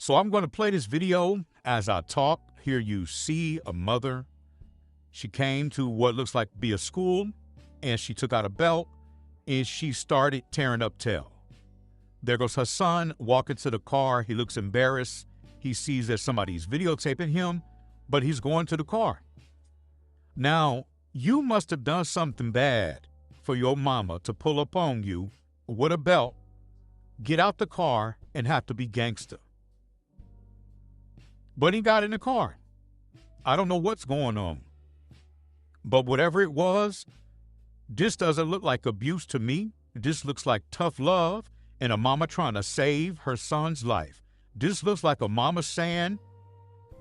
So I'm going to play this video as I talk. Here you see a mother. She came to what looks like to be a school, and she took out a belt, and she started tearing up tail. There goes her son walking to the car. He looks embarrassed. He sees that somebody's videotaping him, but he's going to the car. Now, you must have done something bad for your mama to pull up on you with a belt, get out the car, and have to be gangster. But he got in the car. I don't know what's going on. But whatever it was, this doesn't look like abuse to me. This looks like tough love and a mama trying to save her son's life. This looks like a mama saying,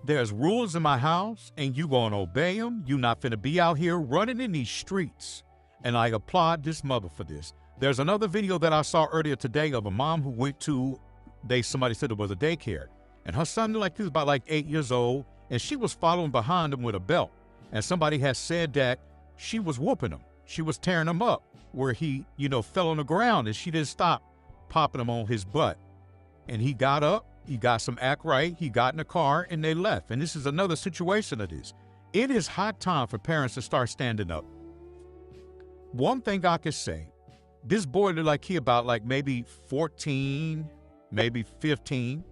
there's rules in my house and you gonna obey them. You not finna be out here running in these streets. And I applaud this mother for this. There's another video that I saw earlier today of a mom who went to, somebody said it was a daycare. And her son, he was about 8 years old, and she was following behind him with a belt. And somebody has said that she was whooping him. She was tearing him up where he, fell on the ground, and she didn't stop popping him on his butt. And he got up, he got some act right, he got in the car, and they left. And this is another situation of this. It is high time for parents to start standing up. One thing I can say, this boy looked like he about maybe 14, maybe 15.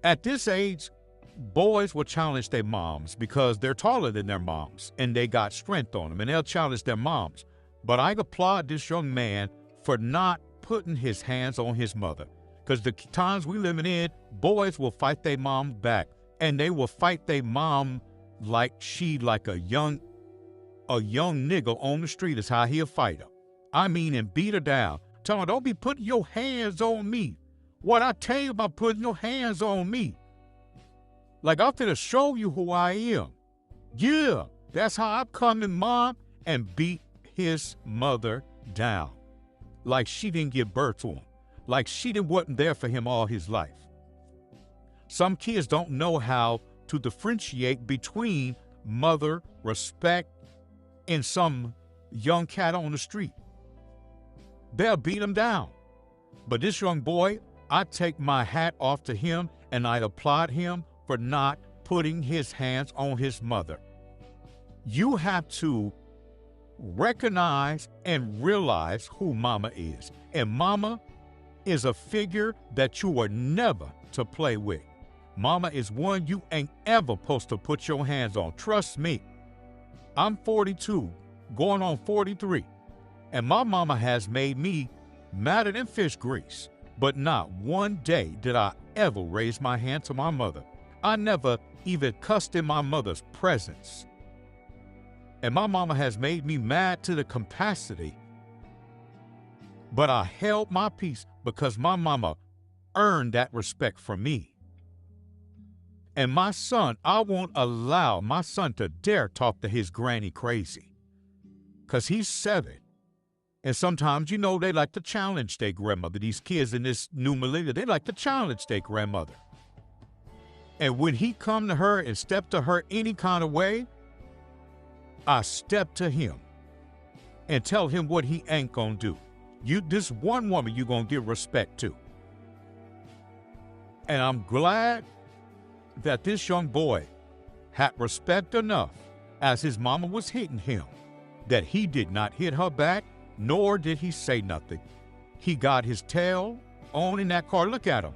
At this age, boys will challenge their moms because they're taller than their moms and they got strength on them, and they'll challenge their moms. But I applaud this young man for not putting his hands on his mother, because the times we living in, boys will fight their mom back, and they will fight their mom like a young nigga on the street is how he'll fight her. I mean, and beat her down. Tell her, don't be putting your hands on me. What I tell you about putting your hands on me? I'm finna show you who I am. Yeah, that's how I'm coming, mom, and beat his mother down. Like she didn't give birth to him. Like she wasn't there for him all his life. Some kids don't know how to differentiate between mother, respect, and some young cat on the street. They'll beat him down. But this young boy, I take my hat off to him and I applaud him for not putting his hands on his mother. You have to recognize and realize who mama is. And mama is a figure that you are never to play with. Mama is one you ain't ever supposed to put your hands on. Trust me. I'm 42, going on 43, and my mama has made me madder than fish grease. But not one day did I ever raise my hand to my mother. I never even cussed in my mother's presence. And my mama has made me mad to the capacity. But I held my peace because my mama earned that respect from me. And my son, I won't allow my son to dare talk to his granny crazy. Because he's 7. And sometimes, they like to challenge their grandmother. These kids in this new millennium, they like to challenge their grandmother. And when he come to her and step to her any kind of way, I step to him and tell him what he ain't gonna do. This one woman you're gonna give respect to. And I'm glad that this young boy had respect enough as his mama was hitting him, that he did not hit her back, nor did he say nothing. He got his tail on in that car. Look at him.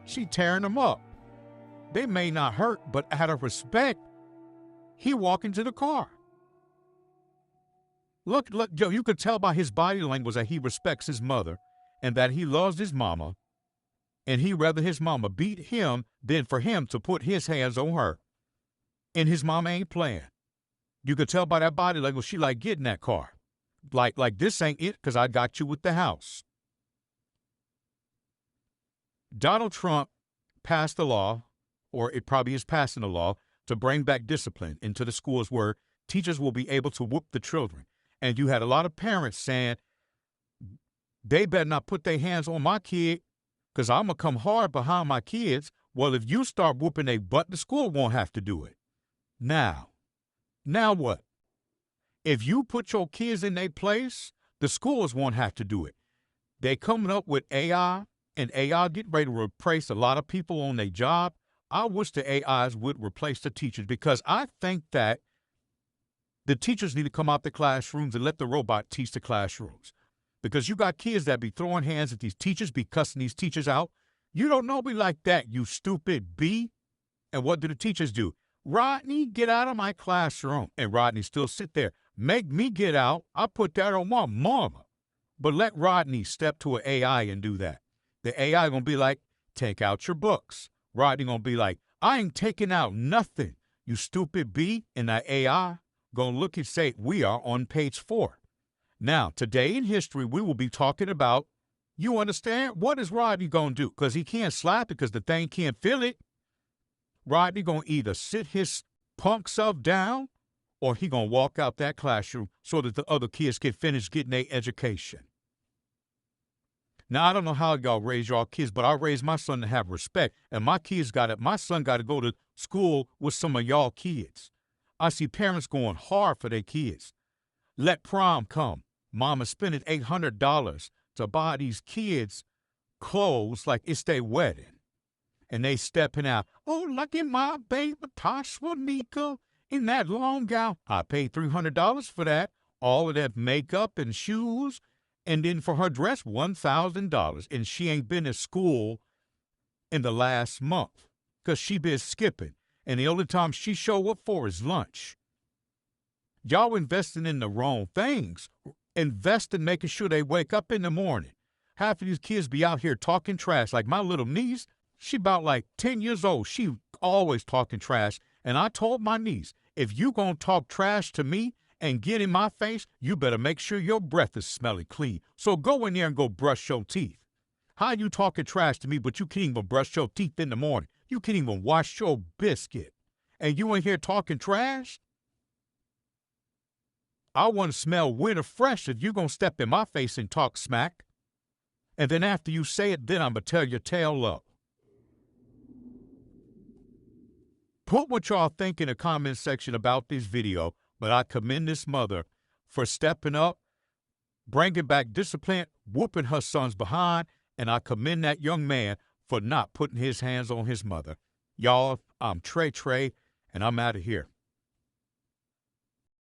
She tearing him up. They may not hurt, but out of respect, he walked into the car. Look, Joe, you could tell by his body language that he respects his mother and that he loves his mama, and he'd rather his mama beat him than for him to put his hands on her. And his mama ain't playing. You could tell by that body language, she get in that car. Like this ain't it, because I got you with the house. Donald Trump passed a law, or it probably is passing a law, to bring back discipline into the schools where teachers will be able to whoop the children. And you had a lot of parents saying, they better not put their hands on my kid because I'm going to come hard behind my kids. Well, if you start whooping their butt, the school won't have to do it. Now what? If you put your kids in their place, the schools won't have to do it. They're coming up with AI and AI getting ready to replace a lot of people on their job, I wish the AIs would replace the teachers, because I think that the teachers need to come out the classrooms and let the robot teach the classrooms. Because you got kids that be throwing hands at these teachers, be cussing these teachers out. You don't know me like that, you stupid B. And what do the teachers do? Rodney, get out of my classroom. And Rodney still sit there. Make me get out. I put that on my mama. But let Rodney step to an AI and do that. The AI gonna be like, take out your books. Rodney gonna be like, I ain't taking out nothing, you stupid B. And that AI gonna look and say, we are on page 4. Now, today in history, we will be talking about, you understand, what is Rodney gonna do? Because he can't slap it because the thing can't feel it. Rodney gonna either sit his punk self down, or he gonna walk out that classroom so that the other kids can finish getting their education. Now, I don't know how y'all raise y'all kids, but I raised my son to have respect. And my son got to go to school with some of y'all kids. I see parents going hard for their kids. Let prom come. Mama spending $800 to buy these kids clothes like it's their wedding. And they stepping out. Oh, look at my baby Tashwanika in that long gown. I paid $300 for that. All of that makeup and shoes. And then for her dress, $1,000. And she ain't been at school in the last month because she been skipping. And the only time she show up for is lunch. Y'all investing in the wrong things. Invest in making sure they wake up in the morning. Half of these kids be out here talking trash. Like my little niece, she about like 10 years old. She always talking trash. And I told my niece, if you gonna talk trash to me and get in my face, you better make sure your breath is smelly clean. So go in there and go brush your teeth. How you talking trash to me, but you can't even brush your teeth in the morning? You can't even wash your biscuit. And you in here talking trash? I want to smell winter fresh if you gonna step in my face and talk smack. And then after you say it, then I'm gonna tell your tail up. Put what y'all think in the comment section about this video, but I commend this mother for stepping up, bringing back discipline, whooping her son's behind, and I commend that young man for not putting his hands on his mother. Y'all, I'm Trey, and I'm out of here.